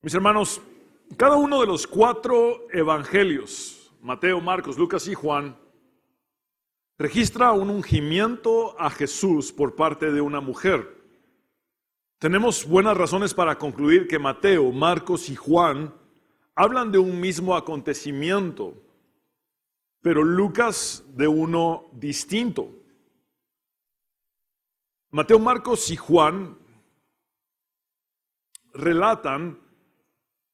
Mis hermanos, cada uno de los 4 evangelios, Mateo, Marcos, Lucas y Juan, registra un ungimiento a Jesús por parte de una mujer. Tenemos buenas razones para concluir que Mateo, Marcos y Juan hablan de un mismo acontecimiento, pero Lucas de uno distinto. Mateo, Marcos y Juan relatan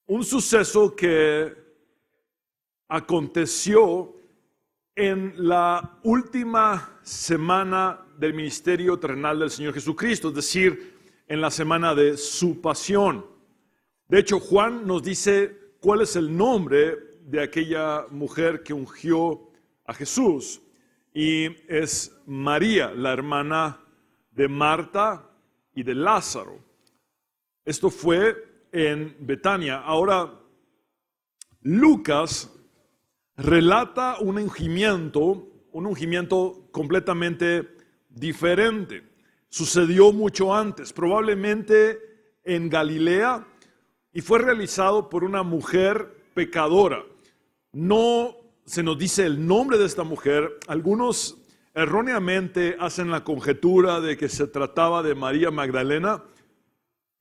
un suceso que aconteció en la última semana del ministerio terrenal del Señor Jesucristo, es decir, en la semana de su pasión. De hecho, Juan nos dice cuál es el nombre de aquella mujer que ungió a Jesús, y es María, la hermana de Marta y de Lázaro. Esto fue en Betania. Ahora, Lucas relata un ungimiento completamente diferente. Sucedió mucho antes, probablemente en Galilea, y fue realizado por una mujer pecadora. No se nos dice el nombre de esta mujer. Algunos erróneamente hacen la conjetura de que se trataba de María Magdalena,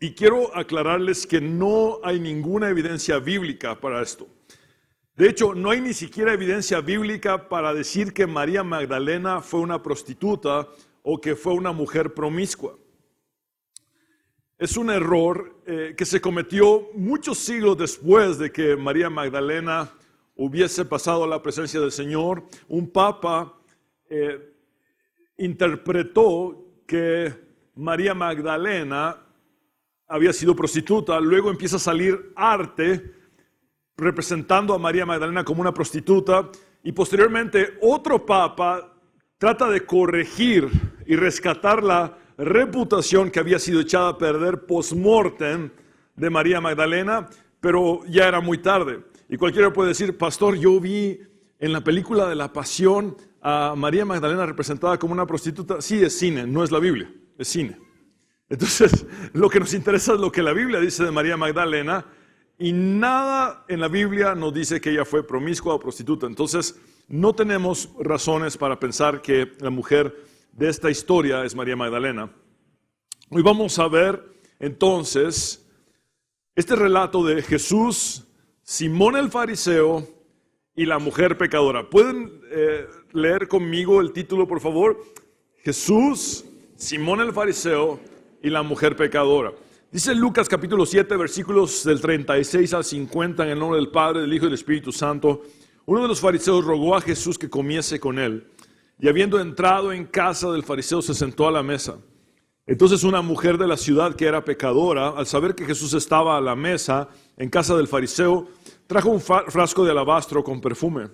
y quiero aclararles que no hay ninguna evidencia bíblica para esto. De hecho, no hay ni siquiera evidencia bíblica para decir que María Magdalena fue una prostituta o que fue una mujer promiscua. Es un error que se cometió muchos siglos después de que María Magdalena hubiese pasado a la presencia del Señor. Un papa interpretó que María Magdalena había sido prostituta. Luego empieza a salir arte representando a María Magdalena como una prostituta, y posteriormente otro papa trata de corregir y rescatar la reputación que había sido echada a perder post-mortem de María Magdalena, pero ya era muy tarde. Y cualquiera puede decir: pastor, yo vi en la película de la Pasión a María Magdalena representada como una prostituta. Sí, es cine, no es la Biblia, es cine. Entonces, lo que nos interesa es lo que la Biblia dice de María Magdalena, y nada en la Biblia nos dice que ella fue promiscua o prostituta. Entonces, no tenemos razones para pensar que la mujer de esta historia es María Magdalena. Hoy vamos a ver entonces este relato de Jesús, Simón el fariseo y la mujer pecadora. ¿Pueden leer conmigo el título, por favor? Jesús, Simón el fariseo y la mujer pecadora. Dice Lucas capítulo 7, versículos del 36 al 50, en el nombre del Padre, del Hijo y del Espíritu Santo. Uno de los fariseos rogó a Jesús que comiese con él, y habiendo entrado en casa del fariseo se sentó a la mesa. Entonces una mujer de la ciudad que era pecadora, al saber que Jesús estaba a la mesa en casa del fariseo, trajo un frasco de alabastro con perfume,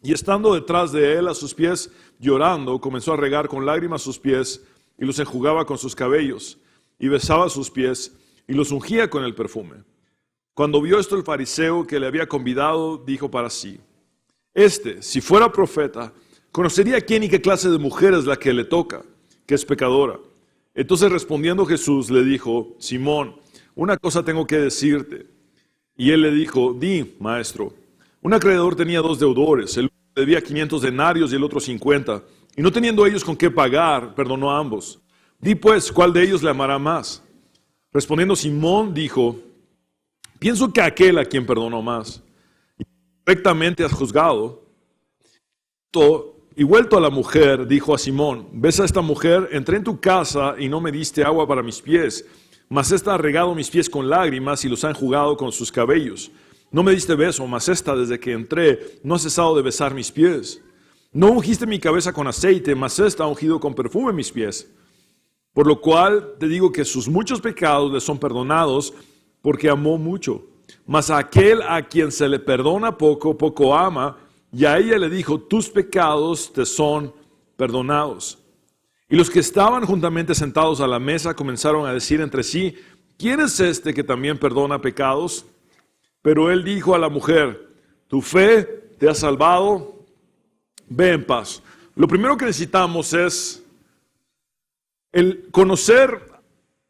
y estando detrás de él a sus pies llorando, comenzó a regar con lágrimas sus pies, y los enjugaba con sus cabellos, y besaba sus pies, y los ungía con el perfume. Cuando vio esto el fariseo que le había convidado, dijo para sí: si fuera profeta, conocería quién y qué clase de mujer es la que le toca, que es pecadora. Entonces respondiendo Jesús le dijo: Simón, una cosa tengo que decirte. Y él le dijo: di, maestro. Un acreedor tenía 2 deudores, el uno debía 500 denarios y el otro 50. Y no teniendo ellos con qué pagar, perdonó a ambos. Di pues, ¿cuál de ellos le amará más? Respondiendo Simón dijo: pienso que aquel a quien perdonó más. Y correctamente has juzgado. Y vuelto a la mujer, dijo a Simón: ves a esta mujer, entré en tu casa y no me diste agua para mis pies, mas esta ha regado mis pies con lágrimas y los ha enjugado con sus cabellos. No me diste beso, mas esta desde que entré no ha cesado de besar mis pies. No ungiste mi cabeza con aceite, mas esta ha ungido con perfume mis pies. Por lo cual te digo que sus muchos pecados le son perdonados, porque amó mucho. Mas a aquel a quien se le perdona poco, poco ama. Y a ella le dijo: tus pecados te son perdonados. Y los que estaban juntamente sentados a la mesa comenzaron a decir entre sí: ¿quién es este que también perdona pecados? Pero él dijo a la mujer: tu fe te ha salvado, ve en paz. Lo primero que necesitamos es el conocer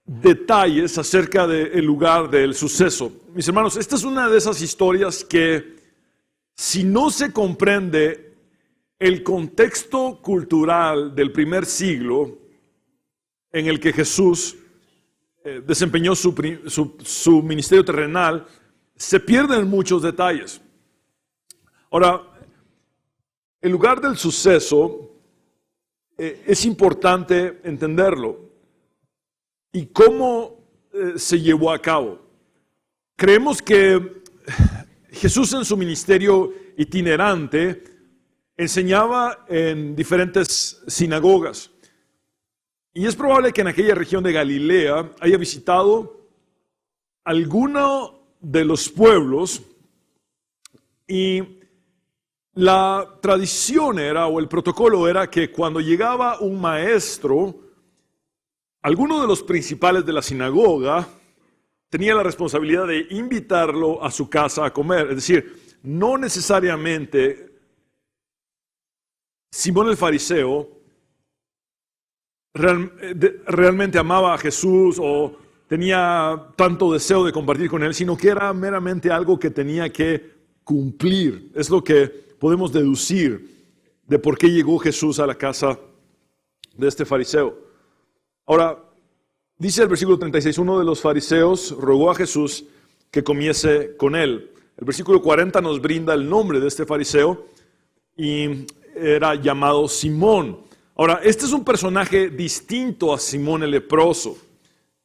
detalles acerca del lugar del suceso. Mis hermanos, esta es una de esas historias que si no se comprende el contexto cultural del siglo en el que Jesús desempeñó su ministerio terrenal, se pierden muchos detalles. Ahora, el lugar del suceso es importante entenderlo. ¿Y cómo se llevó a cabo? Creemos que Jesús en su ministerio itinerante enseñaba en diferentes sinagogas. Y es probable que en aquella región de Galilea haya visitado alguno de los pueblos, y la tradición era, o el protocolo era, que cuando llegaba un maestro, alguno de los principales de la sinagoga tenía la responsabilidad de invitarlo a su casa a comer. Es decir, no necesariamente Simón el fariseo realmente amaba a Jesús o tenía tanto deseo de compartir con él, sino que era meramente algo que tenía que cumplir. Es lo que podemos deducir de por qué llegó Jesús a la casa de este fariseo. Ahora, dice el versículo 36, uno de los fariseos rogó a Jesús que comiese con él. El versículo 40 nos brinda el nombre de este fariseo y era llamado Simón. Ahora, este es un personaje distinto a Simón el leproso,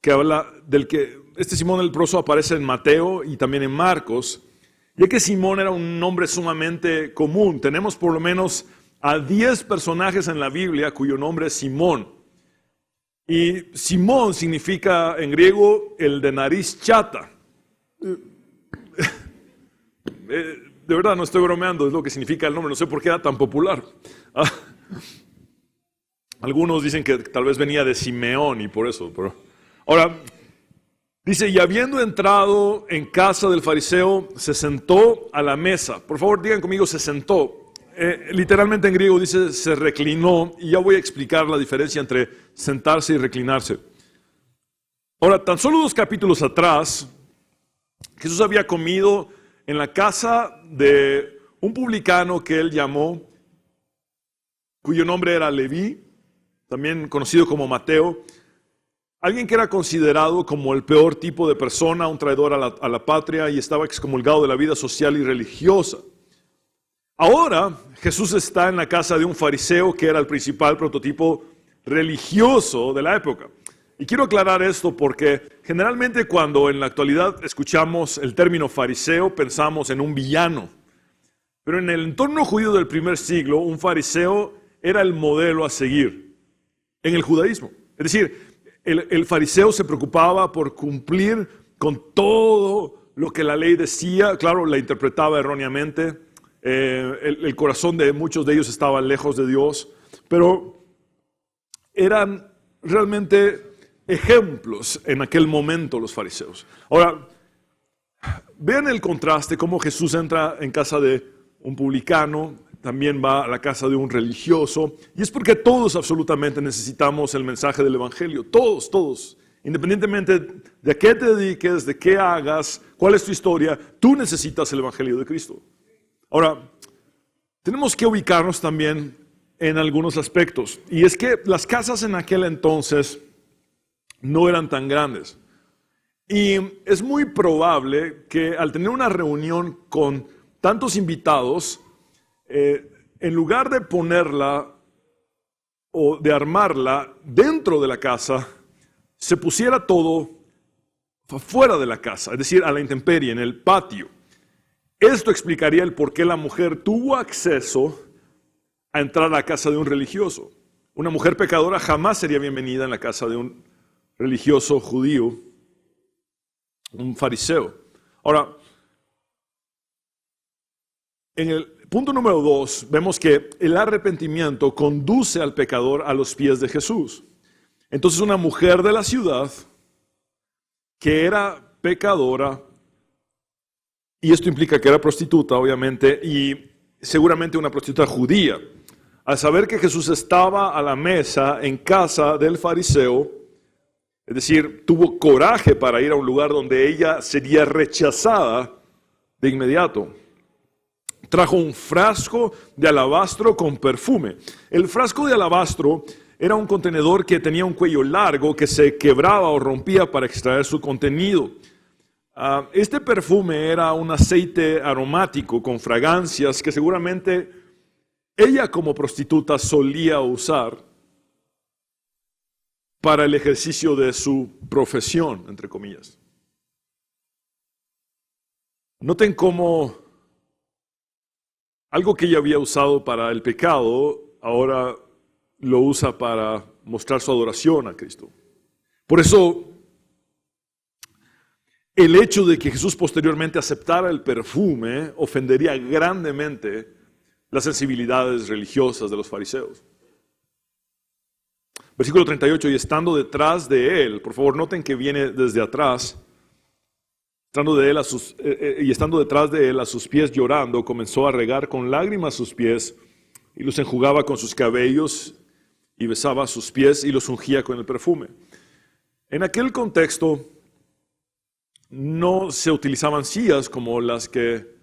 que habla del que este Simón el leproso aparece en Mateo y también en Marcos, ya que Simón era un nombre sumamente común. Tenemos por lo menos a 10 personajes en la Biblia cuyo nombre es Simón. Y Simón significa en griego el de nariz chata. De verdad, no estoy bromeando, es lo que significa el nombre. No sé por qué era tan popular. Algunos dicen que tal vez venía de Simeón y por eso. Pero ahora, dice, y habiendo entrado en casa del fariseo, se sentó a la mesa. Por favor, digan conmigo, se sentó. Literalmente en griego dice, se reclinó, y ya voy a explicar la diferencia entre sentarse y reclinarse. Ahora, tan solo 2 capítulos atrás, Jesús había comido en la casa de un publicano que él llamó, cuyo nombre era Leví, también conocido como Mateo, alguien que era considerado como el peor tipo de persona, un traidor a la patria, y estaba excomulgado de la vida social y religiosa. Ahora Jesús está en la casa de un fariseo que era el principal prototipo religioso de la época. Y quiero aclarar esto porque generalmente cuando en la actualidad escuchamos el término fariseo pensamos en un villano. Pero en el entorno judío del primer siglo, un fariseo era el modelo a seguir en el judaísmo. Es decir, el fariseo se preocupaba por cumplir con todo lo que la ley decía. Claro, la interpretaba erróneamente. El corazón de muchos de ellos estaba lejos de Dios, pero eran realmente ejemplos en aquel momento los fariseos. Ahora, vean el contraste, cómo Jesús entra en casa de un publicano, también va a la casa de un religioso, y es porque todos absolutamente necesitamos el mensaje del evangelio, todos, independientemente de a qué te dediques, de qué hagas, cuál es tu historia, tú necesitas el evangelio de Cristo. Ahora, tenemos que ubicarnos también en algunos aspectos, y es que las casas en aquel entonces no eran tan grandes, y es muy probable que al tener una reunión con tantos invitados, en lugar de ponerla o de armarla dentro de la casa, se pusiera todo fuera de la casa, es decir, a la intemperie, en el patio. Esto explicaría el por qué la mujer tuvo acceso a entrar a la casa de un religioso. Una mujer pecadora jamás sería bienvenida en la casa de un religioso judío, un fariseo. Ahora, en el punto número 2, vemos que el arrepentimiento conduce al pecador a los pies de Jesús. Entonces, una mujer de la ciudad que era pecadora, y esto implica que era prostituta, obviamente, y seguramente una prostituta judía, al saber que Jesús estaba a la mesa en casa del fariseo, Es decir, tuvo coraje para ir a un lugar donde ella sería rechazada de inmediato. Trajo un frasco de alabastro con perfume. El frasco de alabastro era un contenedor que tenía un cuello largo que se quebraba o rompía para extraer su contenido. Este perfume era un aceite aromático con fragancias que seguramente ella como prostituta solía usar para el ejercicio de su profesión, entre comillas. Noten cómo algo que ella había usado para el pecado, ahora lo usa para mostrar su adoración a Cristo. Por eso, el hecho de que Jesús posteriormente aceptara el perfume ofendería grandemente las sensibilidades religiosas de los fariseos. Versículo 38, y estando detrás de él, por favor noten que viene desde atrás, estando detrás de él a sus pies llorando, comenzó a regar con lágrimas sus pies y los enjugaba con sus cabellos y besaba sus pies y los ungía con el perfume. En aquel contexto no se utilizaban sillas como las que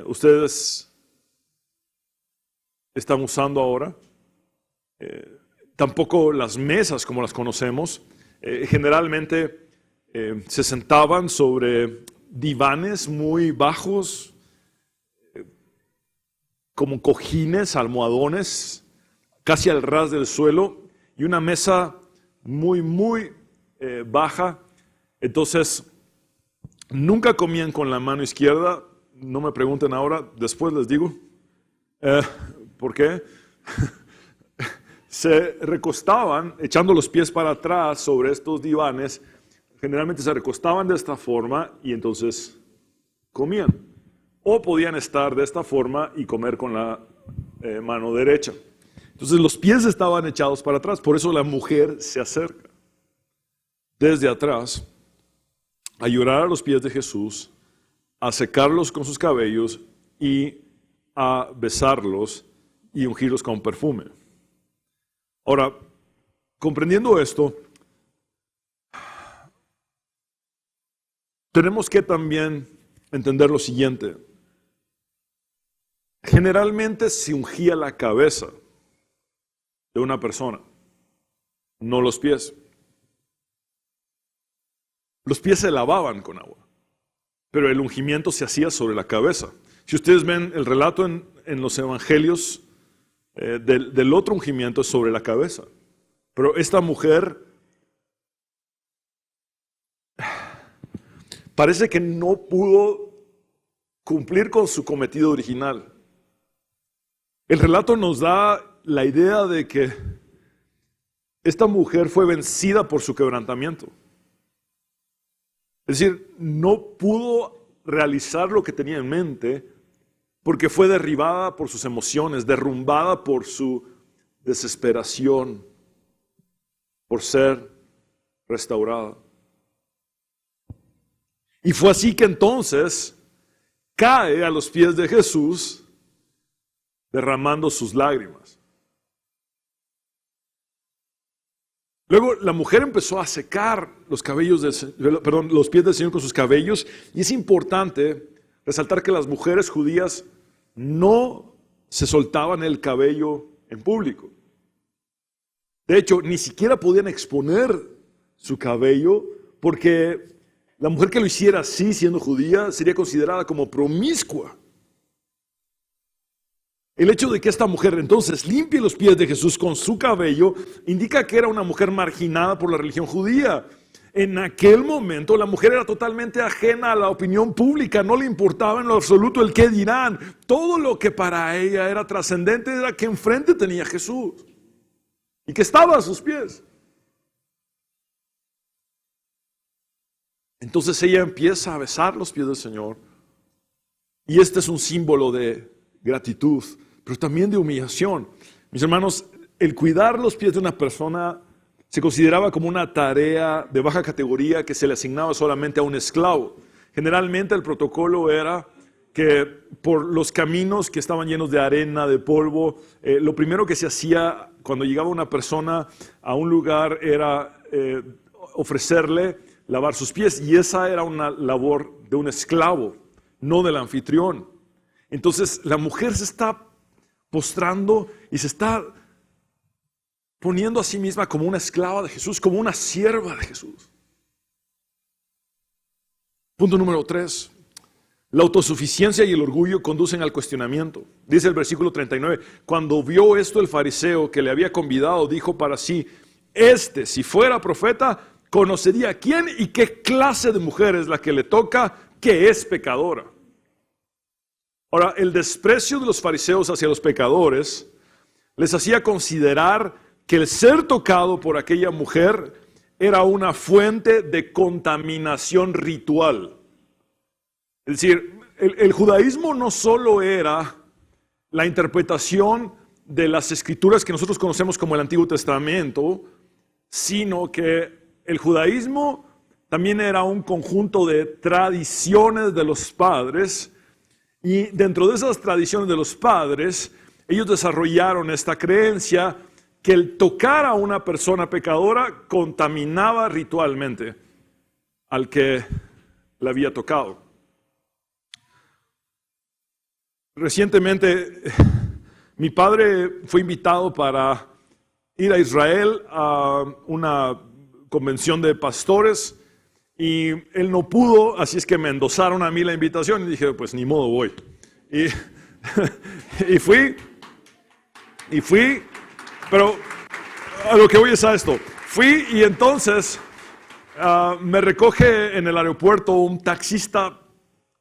ustedes están usando ahora. Tampoco las mesas como las conocemos. Generalmente se sentaban sobre divanes muy bajos, como cojines, almohadones, casi al ras del suelo, y una mesa muy baja. Entonces, nunca comían con la mano izquierda. No me pregunten ahora, después les digo. ¿Por qué? Se recostaban, echando los pies para atrás sobre estos divanes. Generalmente se recostaban de esta forma y entonces comían. O podían estar de esta forma y comer con la mano derecha. Entonces los pies estaban echados para atrás. Por eso la mujer se acerca desde atrás a llorar a los pies de Jesús, a secarlos con sus cabellos y a besarlos y ungirlos con perfume. Ahora, comprendiendo esto, tenemos que también entender lo siguiente. Generalmente se ungía la cabeza de una persona, no los pies. Los pies se lavaban con agua, pero el ungimiento se hacía sobre la cabeza. Si ustedes ven el relato en los evangelios, del otro ungimiento es sobre la cabeza. Pero esta mujer parece que no pudo cumplir con su cometido original. El relato nos da la idea de que esta mujer fue vencida por su quebrantamiento. Es decir, no pudo realizar lo que tenía en mente porque fue derribada por sus emociones, derrumbada por su desesperación, por ser restaurada. Y fue así que entonces cae a los pies de Jesús derramando sus lágrimas. Luego la mujer empezó a secar los pies del Señor con sus cabellos, y es importante resaltar que las mujeres judías no se soltaban el cabello en público. De hecho, ni siquiera podían exponer su cabello, porque la mujer que lo hiciera así, siendo judía, sería considerada como promiscua. El hecho de que esta mujer entonces limpie los pies de Jesús con su cabello indica que era una mujer marginada por la religión judía. En aquel momento la mujer era totalmente ajena a la opinión pública, no le importaba en lo absoluto el qué dirán. Todo lo que para ella era trascendente era que enfrente tenía Jesús y que estaba a sus pies. Entonces ella empieza a besar los pies del Señor, y este es un símbolo de gratitud, pero también de humillación. Mis hermanos, el cuidar los pies de una persona se consideraba como una tarea de baja categoría que se le asignaba solamente a un esclavo. Generalmente el protocolo era que por los caminos que estaban llenos de arena, de polvo, lo primero que se hacía cuando llegaba una persona a un lugar era ofrecerle lavar sus pies, y esa era una labor de un esclavo, no del anfitrión. Entonces la mujer se está postrando y se está poniendo a sí misma como una esclava de Jesús, como una sierva de Jesús. Punto número 3. La autosuficiencia y el orgullo conducen al cuestionamiento. Dice el versículo 39, cuando vio esto el fariseo que le había convidado, dijo para sí, si fuera profeta, conocería quién y qué clase de mujer es la que le toca, que es pecadora. Ahora, el desprecio de los fariseos hacia los pecadores les hacía considerar que el ser tocado por aquella mujer era una fuente de contaminación ritual. Es decir, el judaísmo no solo era la interpretación de las escrituras que nosotros conocemos como el Antiguo Testamento, sino que el judaísmo también era un conjunto de tradiciones de los padres, y dentro de esas tradiciones de los padres, ellos desarrollaron esta creencia que el tocar a una persona pecadora contaminaba ritualmente al que la había tocado. Recientemente, mi padre fue invitado para ir a Israel a una convención de pastores y él no pudo, así es que me endosaron a mí la invitación y dije, pues ni modo voy. Y fui, pero a lo que voy es a esto. Fui y entonces me recoge en el aeropuerto un taxista,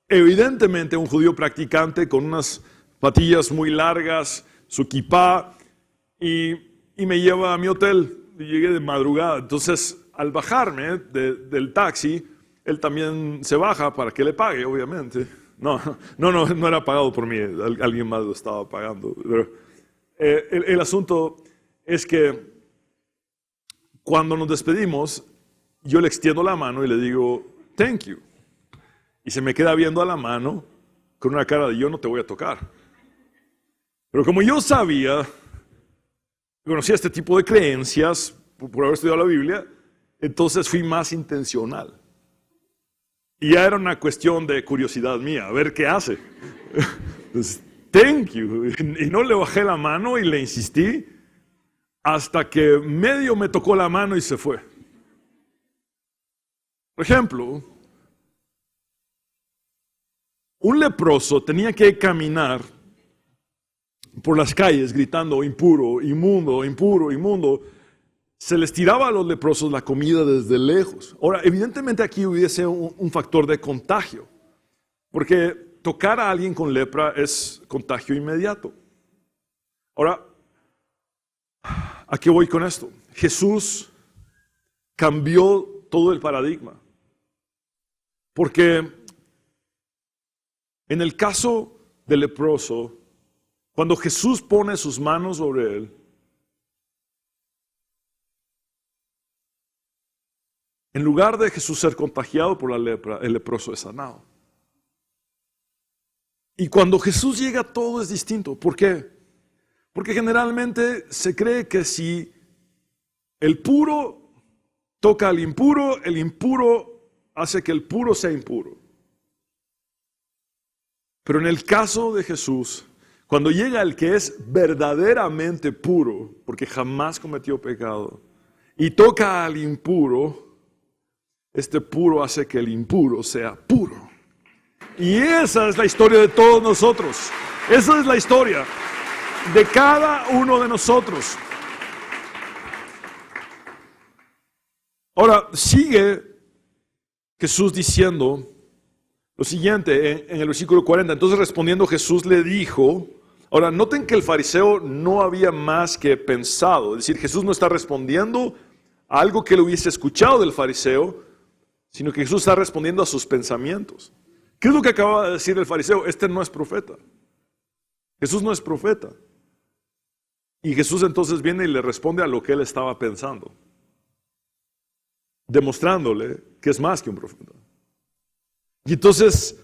evidentemente un judío practicante con unas patillas muy largas, su kipá, y me lleva a mi hotel. Y llegué de madrugada. Entonces, al bajarme del taxi, él también se baja para que le pague, obviamente. No era pagado por mí, alguien más lo estaba pagando. Pero, el asunto es que cuando nos despedimos, yo le extiendo la mano y le digo, thank you. Y se me queda viendo a la mano con una cara de yo no te voy a tocar. Pero como yo sabía, conocía este tipo de creencias por haber estudiado la Biblia, entonces fui más intencional. Y ya era una cuestión de curiosidad mía, a ver qué hace. Entonces, thank you. Y no le bajé la mano y le insistí hasta que medio me tocó la mano y se fue. Por ejemplo, un leproso tenía que caminar por las calles gritando impuro, inmundo, impuro, inmundo. Se les tiraba a los leprosos la comida desde lejos. Ahora, evidentemente aquí hubiese un factor de contagio, porque tocar a alguien con lepra es contagio inmediato. Ahora, ¿a qué voy con esto? Jesús cambió todo el paradigma, porque en el caso del leproso, cuando Jesús pone sus manos sobre él, en lugar de Jesús ser contagiado por la lepra, el leproso es sanado. Y cuando Jesús llega, todo es distinto. ¿Por qué? Porque generalmente se cree que si el puro toca al impuro, el impuro hace que el puro sea impuro. Pero en el caso de Jesús, cuando llega el que es verdaderamente puro, porque jamás cometió pecado, y toca al impuro, este puro hace que el impuro sea puro. Y esa es la historia de todos nosotros. Esa es la historia de cada uno de nosotros. Ahora, sigue Jesús diciendo lo siguiente en el versículo 40. Entonces respondiendo Jesús le dijo, ahora noten que el fariseo no había más que pensado. Es decir, Jesús no está respondiendo a algo que él hubiese escuchado del fariseo, sino que Jesús está respondiendo a sus pensamientos. ¿Qué es lo que acaba de decir el fariseo? Este no es profeta. Jesús no es profeta. Y Jesús entonces viene y le responde a lo que él estaba pensando, demostrándole que es más que un profeta. Y entonces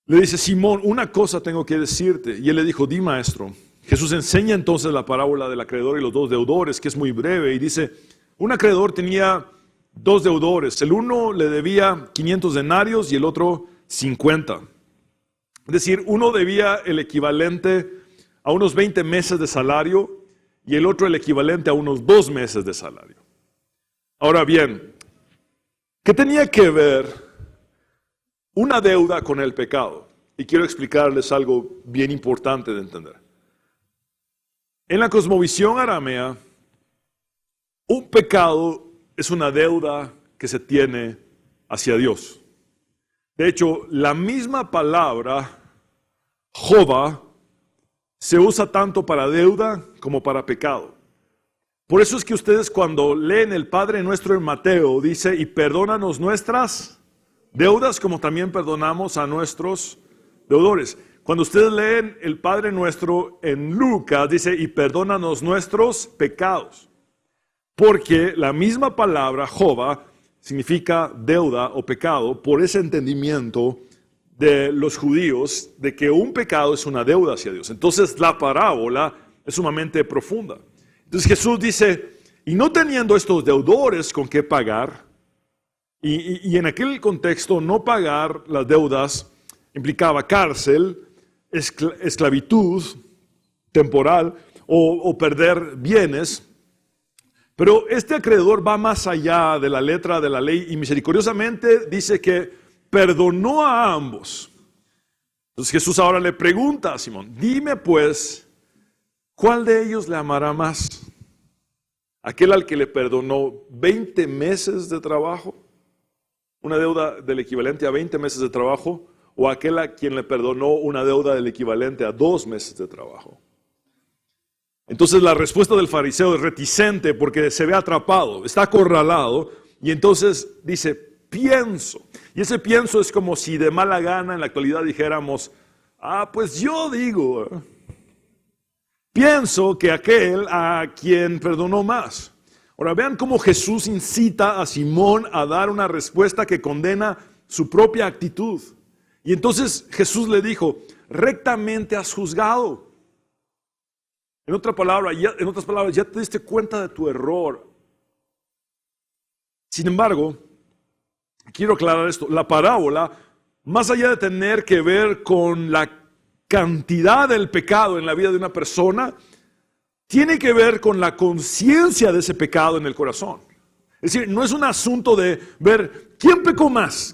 Le dice, Simón, una cosa tengo que decirte. Y él le dijo, di, maestro. Jesús enseña entonces la parábola del acreedor y los dos deudores, que es muy breve, y dice, un acreedor tenía dos deudores. El uno le debía 500 denarios y el otro 50. Es decir, uno debía el equivalente a unos 20 meses de salario y el otro el equivalente a unos 2 meses de salario. Ahora bien, ¿qué tenía que ver una deuda con el pecado? Y quiero explicarles algo bien importante de entender. En la cosmovisión aramea, un pecado es una deuda que se tiene hacia Dios. De hecho, la misma palabra, Jova, se usa tanto para deuda como para pecado. Por eso es que ustedes cuando leen el Padre Nuestro en Mateo, dice, y perdónanos nuestras deudas como también perdonamos a nuestros deudores. Cuando ustedes leen el Padre Nuestro en Lucas, dice, y perdónanos nuestros pecados. Porque la misma palabra, Jova, significa deuda o pecado, por ese entendimiento de los judíos de que un pecado es una deuda hacia Dios. Entonces la parábola es sumamente profunda. Entonces Jesús dice, y no teniendo estos deudores con qué pagar, y en aquel contexto no pagar las deudas implicaba cárcel, esclavitud temporal o perder bienes. Pero este acreedor va más allá de la letra de la ley y misericordiosamente dice que perdonó a ambos. Entonces Jesús ahora le pregunta a Simón, dime pues, ¿cuál de ellos le amará más? ¿Aquel al que le perdonó 20 meses de trabajo? ¿Una deuda del equivalente a 20 meses de trabajo? ¿O aquel a quien le perdonó una deuda del equivalente a 2 meses de trabajo? Entonces la respuesta del fariseo es reticente porque se ve atrapado, está acorralado y entonces dice, pienso. Y ese pienso es como si de mala gana en la actualidad dijéramos, pues yo digo, pienso que aquel a quien perdonó más. Ahora vean cómo Jesús incita a Simón a dar una respuesta que condena su propia actitud. Y entonces Jesús le dijo, rectamente has juzgado. En otras palabras, ya te diste cuenta de tu error. Sin embargo, quiero aclarar esto, la parábola, más allá de tener que ver con la cantidad del pecado en la vida de una persona, tiene que ver con la conciencia de ese pecado en el corazón. Es decir, no es un asunto de ver quién pecó más,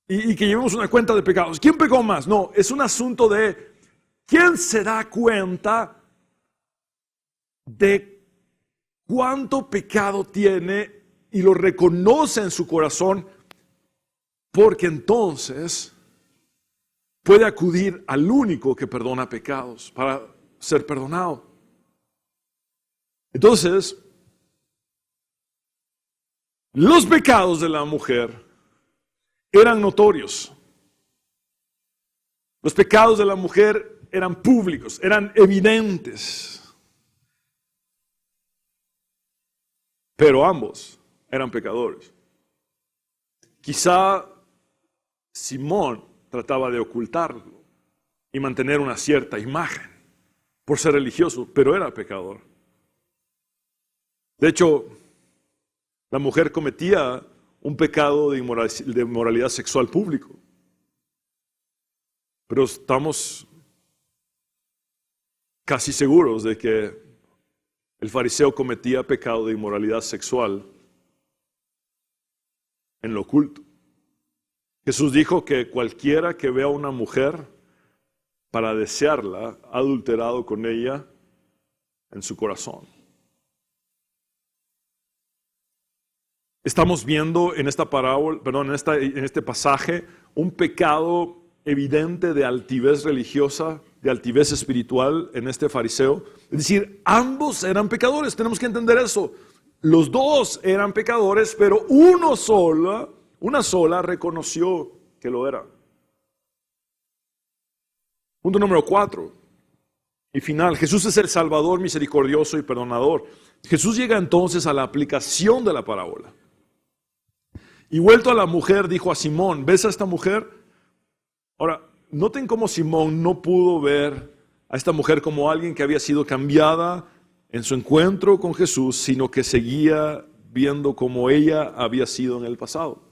y que llevemos una cuenta de pecados. ¿Quién pecó más? No, es un asunto de quién se da cuenta de cuánto pecado tiene y lo reconoce en su corazón, porque entonces puede acudir al único que perdona pecados para ser perdonado. Entonces, los pecados de la mujer eran notorios. Los pecados de la mujer eran públicos, eran evidentes. Pero ambos eran pecadores. Quizá Simón trataba de ocultarlo y mantener una cierta imagen por ser religioso, pero era pecador. De hecho, la mujer cometía un pecado de inmoralidad sexual público. Pero estamos casi seguros de que el fariseo cometía pecado de inmoralidad sexual en lo oculto. Jesús dijo que cualquiera que vea a una mujer para desearla, ha adulterado con ella en su corazón. Estamos viendo en esta parábola, en este pasaje, un pecado evidente de altivez religiosa, de altivez espiritual en este fariseo. Es decir, ambos eran pecadores, tenemos que entender eso. Los dos eran pecadores, pero una sola reconoció que lo era. Punto número 4 y final. Jesús es el Salvador misericordioso y perdonador. Jesús llega entonces a la aplicación de la parábola. Y vuelto a la mujer, dijo a Simón, ¿ves a esta mujer? noten cómo Simón no pudo ver a esta mujer como alguien que había sido cambiada en su encuentro con Jesús, sino que seguía viendo como ella había sido en el pasado.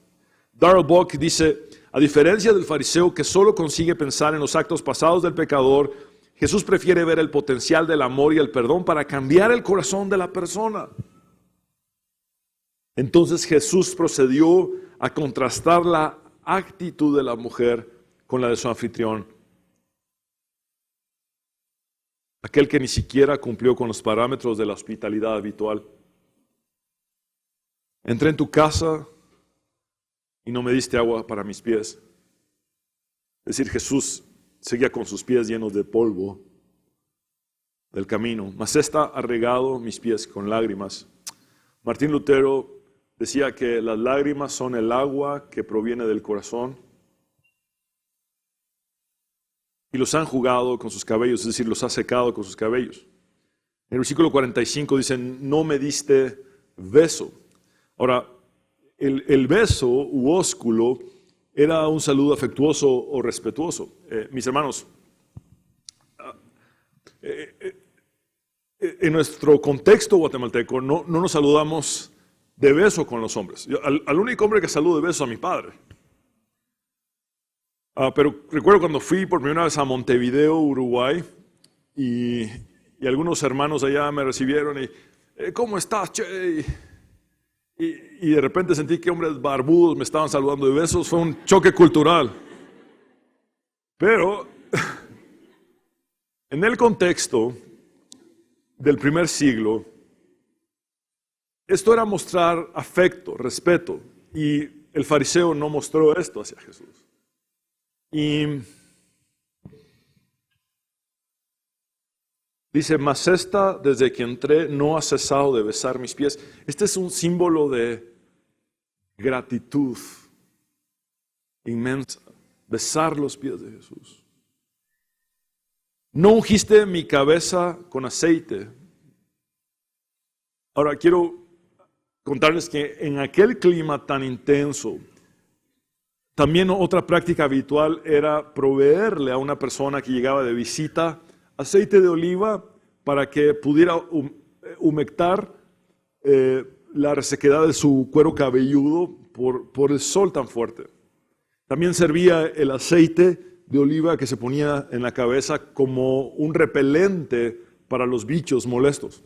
Darrell Bock dice, a diferencia del fariseo que solo consigue pensar en los actos pasados del pecador, Jesús prefiere ver el potencial del amor y el perdón para cambiar el corazón de la persona. Entonces Jesús procedió a contrastar la actitud de la mujer con la de su anfitrión, aquel que ni siquiera cumplió con los parámetros de la hospitalidad habitual. Entré en tu casa y no me diste agua para mis pies. Es decir, Jesús seguía con sus pies llenos de polvo del camino, mas esta ha regado mis pies con lágrimas. Martín Lutero decía que las lágrimas son el agua que proviene del corazón y los han jugado con sus cabellos, es decir, los ha secado con sus cabellos. En el versículo 45 dicen, no me diste beso. Ahora, el beso u ósculo era un saludo afectuoso o respetuoso. Mis hermanos, en nuestro contexto guatemalteco no nos saludamos de beso con los hombres. Al único hombre que saludo de beso es a mi padre. Pero recuerdo cuando fui por primera vez a Montevideo, Uruguay, y algunos hermanos allá me recibieron y, ¿cómo estás, che? Y de repente sentí que hombres barbudos me estaban saludando de besos. Fue un choque cultural. Pero en el contexto del primer siglo, esto era mostrar afecto, respeto, y el fariseo no mostró esto hacia Jesús. Y dice, mas esta desde que entré no ha cesado de besar mis pies. Este es un símbolo de gratitud inmensa, besar los pies de Jesús. No ungiste mi cabeza con aceite. Ahora quiero contarles que en aquel clima tan intenso, también otra práctica habitual era proveerle a una persona que llegaba de visita aceite de oliva para que pudiera humectar la resequedad de su cuero cabelludo por el sol tan fuerte. También servía el aceite de oliva que se ponía en la cabeza como un repelente para los bichos molestos.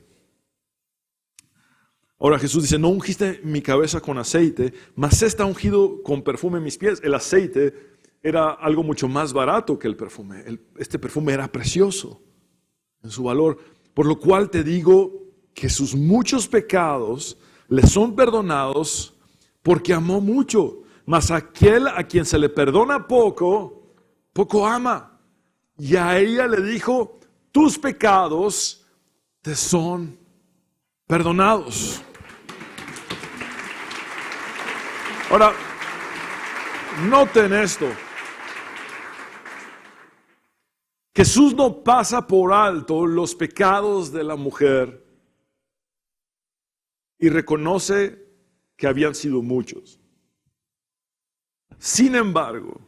Ahora Jesús dice, no ungiste mi cabeza con aceite, mas está ungido con perfume en mis pies. El aceite era algo mucho más barato que el perfume. Este perfume era precioso en su valor. Por lo cual te digo que sus muchos pecados le son perdonados porque amó mucho. Mas aquel a quien se le perdona poco, poco ama. Y a ella le dijo, tus pecados te son perdonados. Ahora, noten esto. Jesús no pasa por alto los pecados de la mujer y reconoce que habían sido muchos. Sin embargo,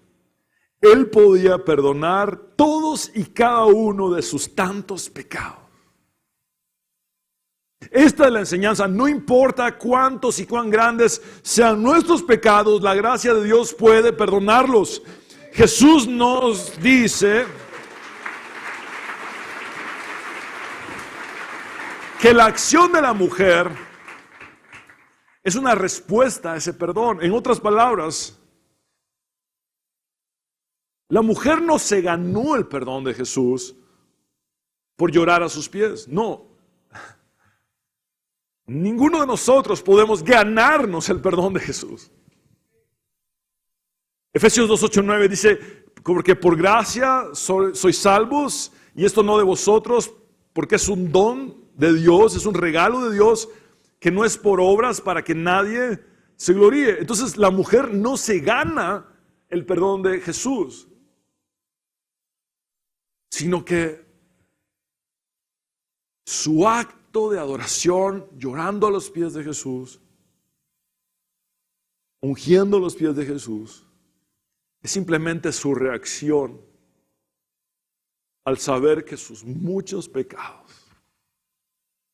Él podía perdonar todos y cada uno de sus tantos pecados. Esta es la enseñanza, no importa cuántos y cuán grandes sean nuestros pecados, la gracia de Dios puede perdonarlos. Jesús nos dice que la acción de la mujer es una respuesta a ese perdón. En otras palabras, la mujer no se ganó el perdón de Jesús por llorar a sus pies, no. Ninguno de nosotros podemos ganarnos el perdón de Jesús. Efesios 2, 8, 9 dice, porque por gracia sois salvos, y esto no de vosotros, porque es un don de Dios, es un regalo de Dios, que no es por obras para que nadie se gloríe. Entonces la mujer no se gana el perdón de Jesús, sino que su acto de adoración, llorando a los pies de Jesús, ungiendo los pies de Jesús, es simplemente su reacción al saber que sus muchos pecados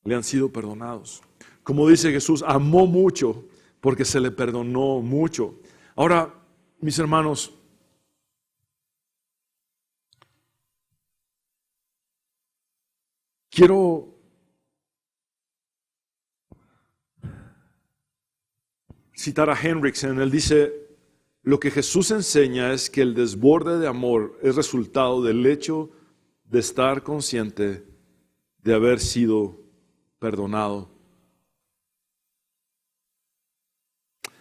le han sido perdonados. Como dice Jesús, amó mucho porque se le perdonó mucho. Ahora, mis hermanos, quiero citar a Hendrickson. Él dice, lo que Jesús enseña es que el desborde de amor es resultado del hecho de estar consciente de haber sido perdonado.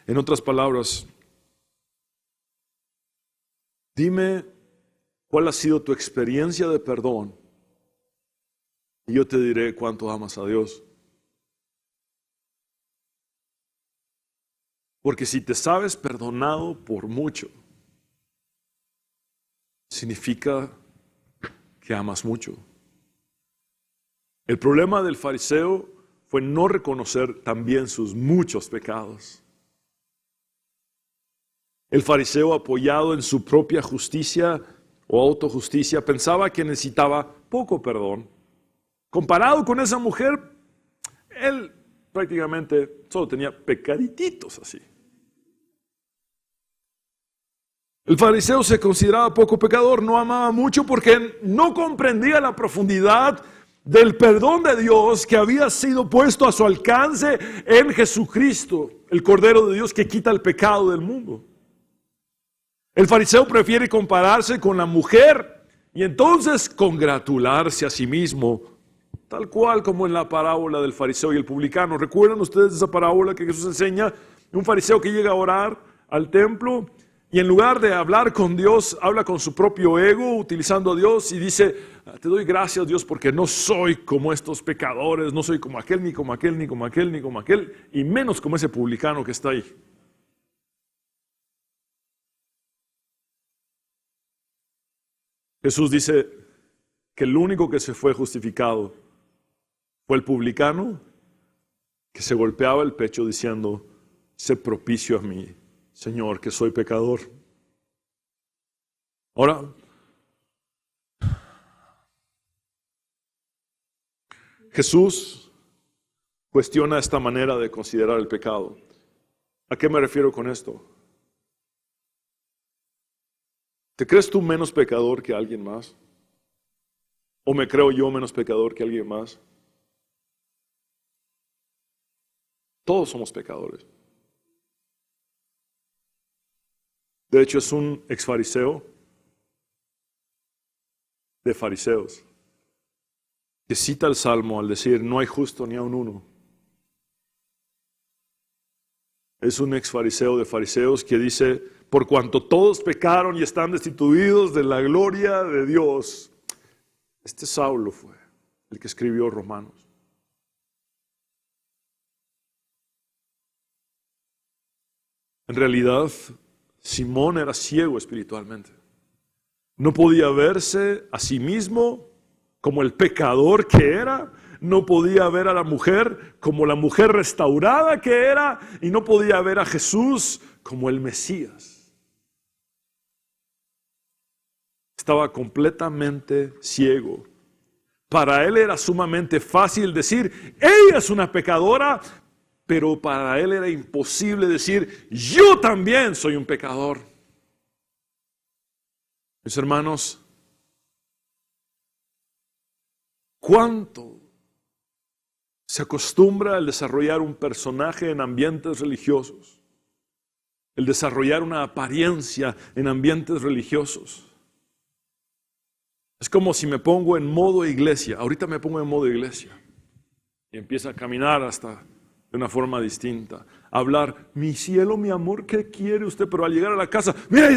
En otras palabras, dime cuál ha sido tu experiencia de perdón y yo te diré cuánto amas a Dios. Porque si te sabes perdonado por mucho, significa que amas mucho. El problema del fariseo fue no reconocer también sus muchos pecados. El fariseo, apoyado en su propia justicia o autojusticia, pensaba que necesitaba poco perdón. Comparado con esa mujer, él prácticamente solo tenía pecadititos así. El fariseo se consideraba poco pecador, no amaba mucho porque no comprendía la profundidad del perdón de Dios que había sido puesto a su alcance en Jesucristo, el Cordero de Dios que quita el pecado del mundo. El fariseo prefiere compararse con la mujer y entonces congratularse a sí mismo, tal cual como en la parábola del fariseo y el publicano. ¿Recuerdan ustedes esa parábola que Jesús enseña? Un fariseo que llega a orar al templo y en lugar de hablar con Dios, habla con su propio ego, utilizando a Dios y dice, te doy gracias Dios porque no soy como estos pecadores, no soy como aquel, ni como aquel, ni como aquel, ni como aquel, y menos como ese publicano que está ahí. Jesús dice que el único que se fue justificado fue el publicano que se golpeaba el pecho diciendo, sé propicio a mí, Señor, que soy pecador. Ahora, Jesús cuestiona esta manera de considerar el pecado. ¿A qué me refiero con esto? ¿Te crees tú menos pecador que alguien más? ¿O me creo yo menos pecador que alguien más? Todos somos pecadores. De hecho, es un exfariseo de fariseos que cita el Salmo al decir, no hay justo ni aun uno. Es un exfariseo de fariseos que dice, por cuanto todos pecaron y están destituidos de la gloria de Dios. Este Saulo fue el que escribió Romanos. En realidad, Simón era ciego espiritualmente. No podía verse a sí mismo como el pecador que era. No podía ver a la mujer como la mujer restaurada que era. Y no podía ver a Jesús como el Mesías. Estaba completamente ciego. Para él era sumamente fácil decir, ella es una pecadora, pero para él era imposible decir, yo también soy un pecador. Mis hermanos, ¿cuánto se acostumbra el desarrollar un personaje en ambientes religiosos? El desarrollar una apariencia en ambientes religiosos. Es como si me pongo en modo iglesia. Ahorita me pongo en modo iglesia. Y empiezo a caminar hasta de una forma distinta. A hablar, mi cielo, mi amor, ¿qué quiere usted? Pero al llegar a la casa, mira,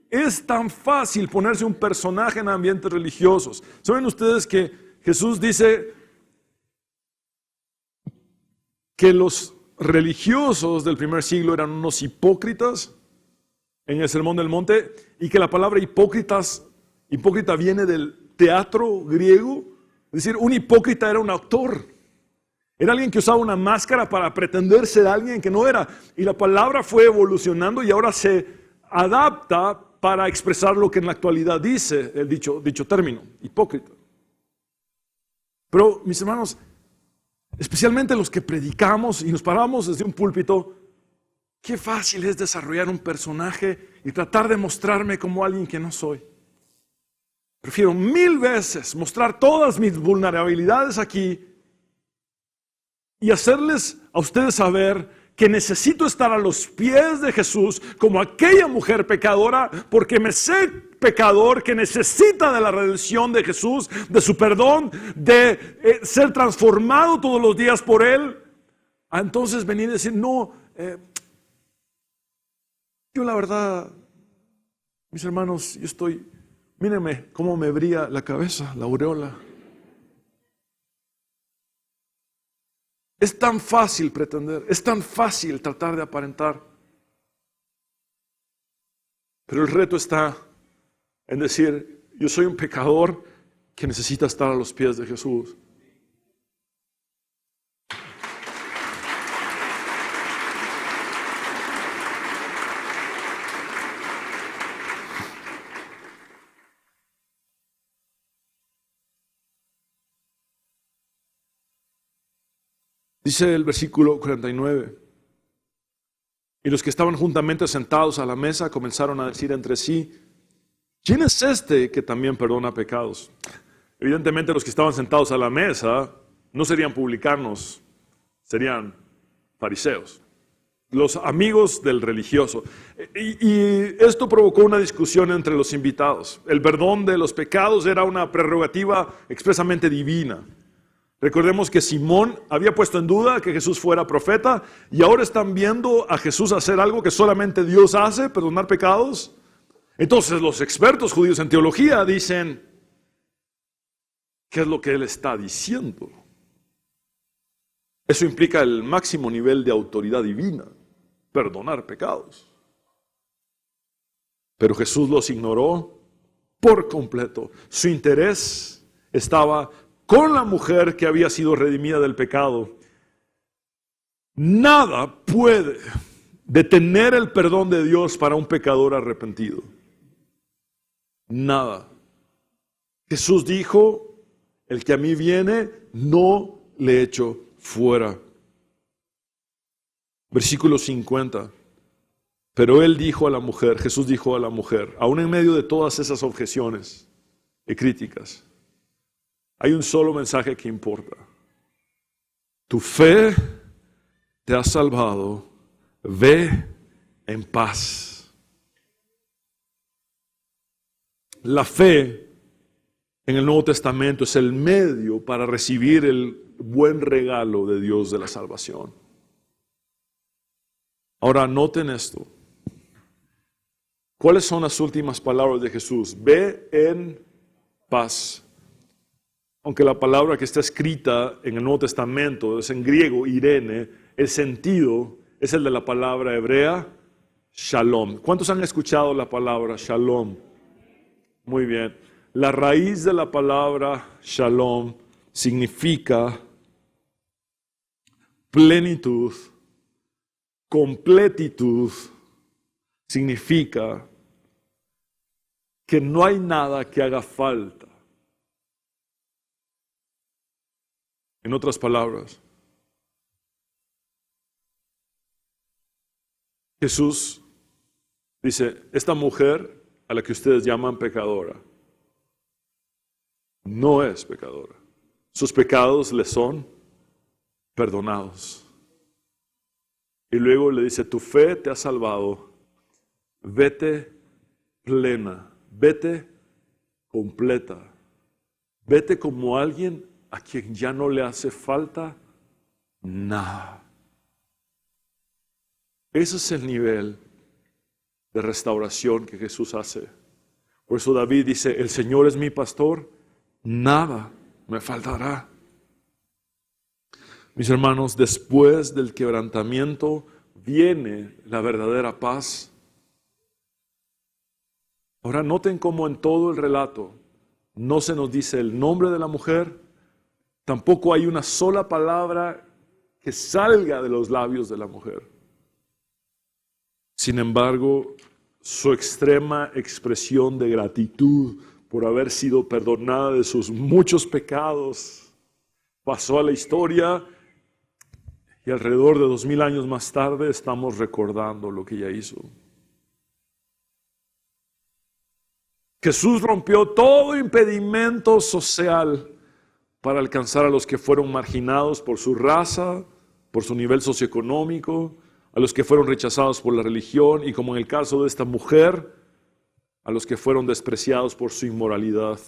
es tan fácil ponerse un personaje en ambientes religiosos. ¿Saben ustedes que Jesús dice que los religiosos del primer siglo eran unos hipócritas? En el Sermón del Monte, y que la palabra hipócrita viene del teatro griego. Es decir, un hipócrita era un actor. Era alguien que usaba una máscara para pretender ser alguien que no era. Y la palabra fue evolucionando y ahora se adapta para expresar lo que en la actualidad dice el dicho término, hipócrita. Pero, mis hermanos, especialmente los que predicamos y nos paramos desde un púlpito, qué fácil es desarrollar un personaje y tratar de mostrarme como alguien que no soy. Prefiero 1000 veces mostrar todas mis vulnerabilidades aquí y hacerles a ustedes saber que necesito estar a los pies de Jesús como aquella mujer pecadora, porque me sé pecador que necesita de la redención de Jesús, de su perdón, de ser transformado todos los días por Él. Entonces venir y decir, no, yo la verdad, mis hermanos, mírenme cómo me brilla la cabeza, la aureola. Es tan fácil pretender, es tan fácil tratar de aparentar. Pero el reto está en decir, yo soy un pecador que necesita estar a los pies de Jesús. Dice el versículo 49, y los que estaban juntamente sentados a la mesa comenzaron a decir entre sí, ¿quién es este que también perdona pecados? Evidentemente los que estaban sentados a la mesa no serían publicanos, serían fariseos, los amigos del religioso. Y esto provocó una discusión entre los invitados. El perdón de los pecados era una prerrogativa expresamente divina. Recordemos que Simón había puesto en duda que Jesús fuera profeta y ahora están viendo a Jesús hacer algo que solamente Dios hace, perdonar pecados. Entonces los expertos judíos en teología dicen, ¿qué es lo que Él está diciendo? Eso implica el máximo nivel de autoridad divina, perdonar pecados. Pero Jesús los ignoró por completo. Su interés estaba con la mujer que había sido redimida del pecado. Nada puede detener el perdón de Dios para un pecador arrepentido. Nada. Jesús dijo, el que a mí viene, no le echo fuera. Versículo 50. Pero él dijo a la mujer, Jesús dijo a la mujer, aún en medio de todas esas objeciones y críticas, hay un solo mensaje que importa. Tu fe te ha salvado. Ve en paz. La fe en el Nuevo Testamento es el medio para recibir el buen regalo de Dios de la salvación. Ahora noten esto. ¿Cuáles son las últimas palabras de Jesús? Ve en paz. Aunque la palabra que está escrita en el Nuevo Testamento es en griego, Irene, el sentido es el de la palabra hebrea, shalom. ¿Cuántos han escuchado la palabra shalom? Muy bien. La raíz de la palabra shalom significa plenitud, completitud, significa que no hay nada que haga falta. En otras palabras, Jesús dice, esta mujer a la que ustedes llaman pecadora, no es pecadora. Sus pecados le son perdonados. Y luego le dice, tu fe te ha salvado, vete plena, vete completa, vete como alguien a quien ya no le hace falta nada. Ese es el nivel de restauración que Jesús hace. Por eso David dice, el Señor es mi pastor, nada me faltará. Mis hermanos, después del quebrantamiento viene la verdadera paz. Ahora noten cómo en todo el relato no se nos dice el nombre de la mujer, tampoco hay una sola palabra que salga de los labios de la mujer. Sin embargo, su extrema expresión de gratitud por haber sido perdonada de sus muchos pecados, pasó a la historia y alrededor de 2000 años más tarde estamos recordando lo que ella hizo. Jesús rompió todo impedimento social para alcanzar a los que fueron marginados por su raza, por su nivel socioeconómico, a los que fueron rechazados por la religión y, como en el caso de esta mujer, a los que fueron despreciados por su inmoralidad.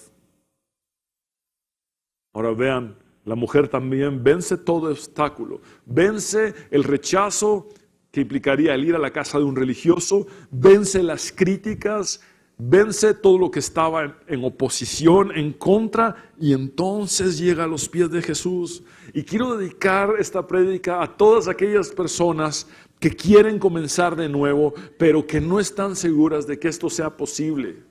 Ahora vean, la mujer también vence todo obstáculo, vence el rechazo que implicaría el ir a la casa de un religioso, vence las críticas, vence todo lo que estaba en oposición, en contra, y entonces llega a los pies de Jesús. Y quiero dedicar esta prédica a todas aquellas personas que quieren comenzar de nuevo, pero que no están seguras de que esto sea posible.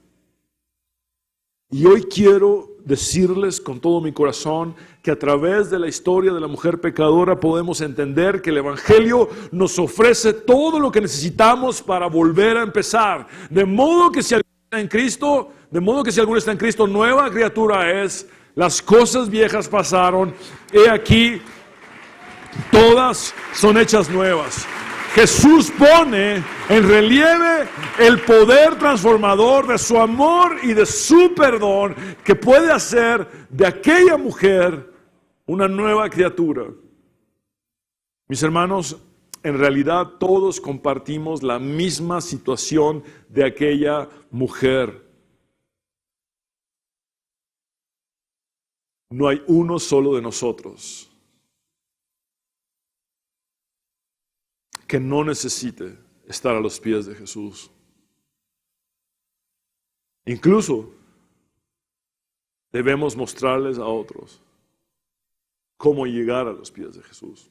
Y hoy quiero decirles con todo mi corazón que a través de la historia de la mujer pecadora podemos entender que el Evangelio nos ofrece todo lo que necesitamos para volver a empezar. De modo que si alguno está en Cristo, nueva criatura es. Las cosas viejas pasaron, he aquí, todas son hechas nuevas. Jesús pone en relieve el poder transformador de su amor y de su perdón que puede hacer de aquella mujer una nueva criatura. Mis hermanos, en realidad todos compartimos la misma situación de aquella mujer. No hay uno solo de nosotros que no necesite estar a los pies de Jesús. Incluso debemos mostrarles a otros cómo llegar a los pies de Jesús.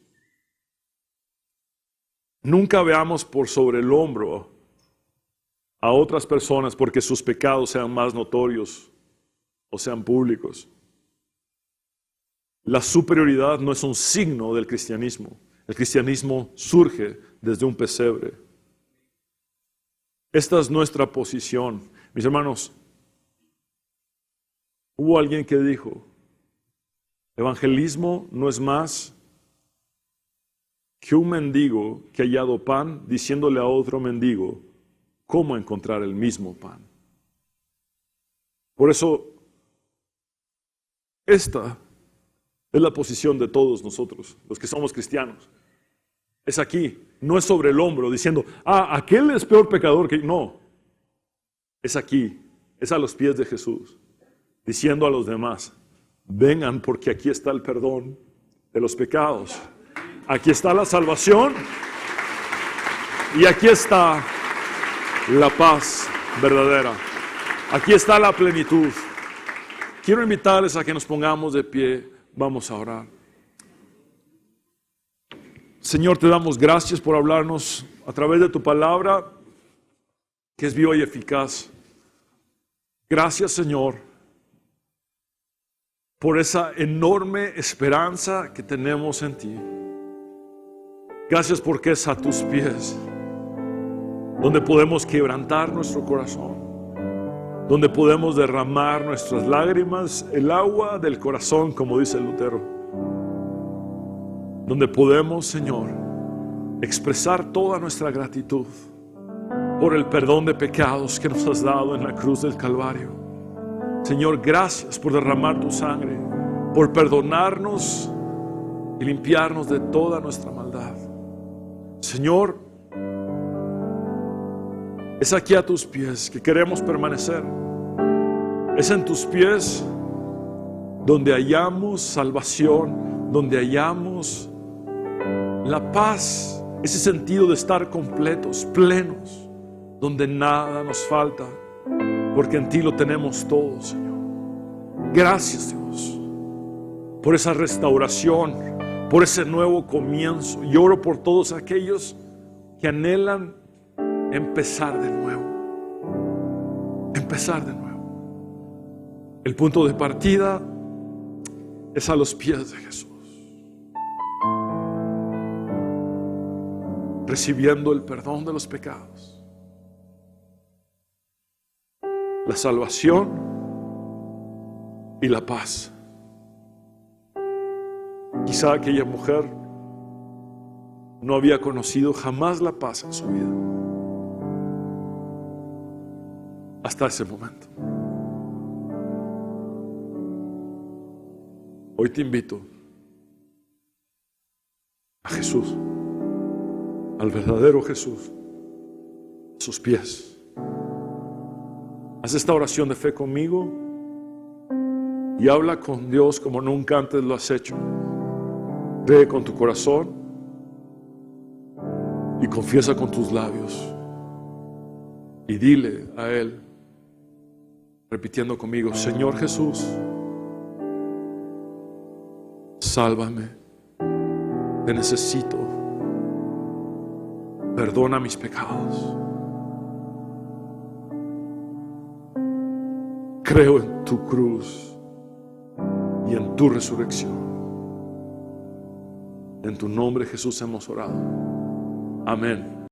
Nunca veamos por sobre el hombro a otras personas porque sus pecados sean más notorios o sean públicos. La superioridad no es un signo del cristianismo. El cristianismo surge desde un pesebre. Esta es nuestra posición. Mis hermanos, hubo alguien que dijo, evangelismo no es más que un mendigo que ha hallado pan diciéndole a otro mendigo cómo encontrar el mismo pan. Por eso, esta es la posición de todos nosotros, los que somos cristianos. Es aquí, no es sobre el hombro diciendo, aquel es peor pecador que... No, es aquí, es a los pies de Jesús, diciendo a los demás, vengan porque aquí está el perdón de los pecados. Aquí está la salvación y aquí está la paz verdadera. Aquí está la plenitud. Quiero invitarles a que nos pongamos de pie. Vamos a orar. Señor, te damos gracias por hablarnos a través de tu palabra, que es viva y eficaz. Gracias, Señor, por esa enorme esperanza que tenemos en ti. Gracias porque es a tus pies donde podemos quebrantar nuestro corazón, donde podemos derramar nuestras lágrimas, el agua del corazón, como dice Lutero, donde podemos, Señor, expresar toda nuestra gratitud por el perdón de pecados que nos has dado en la cruz del Calvario. Señor, gracias por derramar tu sangre, por perdonarnos y limpiarnos de toda nuestra maldad. Señor, es aquí a tus pies que queremos permanecer. Es en tus pies donde hallamos salvación, donde hallamos la paz, ese sentido de estar completos, plenos, donde nada nos falta, porque en ti lo tenemos todo, Señor. Gracias, Dios, por esa restauración, por ese nuevo comienzo. Y oro por todos aquellos que anhelan empezar de nuevo. Empezar de nuevo. El punto de partida es a los pies de Jesús, recibiendo el perdón de los pecados, la salvación y la paz. Quizá aquella mujer no había conocido jamás la paz en su vida, hasta ese momento. Hoy te invito a Jesús, al verdadero Jesús, a sus pies. Haz esta oración de fe conmigo y habla con Dios como nunca antes lo has hecho. Cree con tu corazón y confiesa con tus labios. Y dile a Él, repitiendo conmigo: Señor Jesús, sálvame, te necesito, perdona mis pecados. Creo en tu cruz y en tu resurrección. En tu nombre, Jesús, hemos orado. Amén.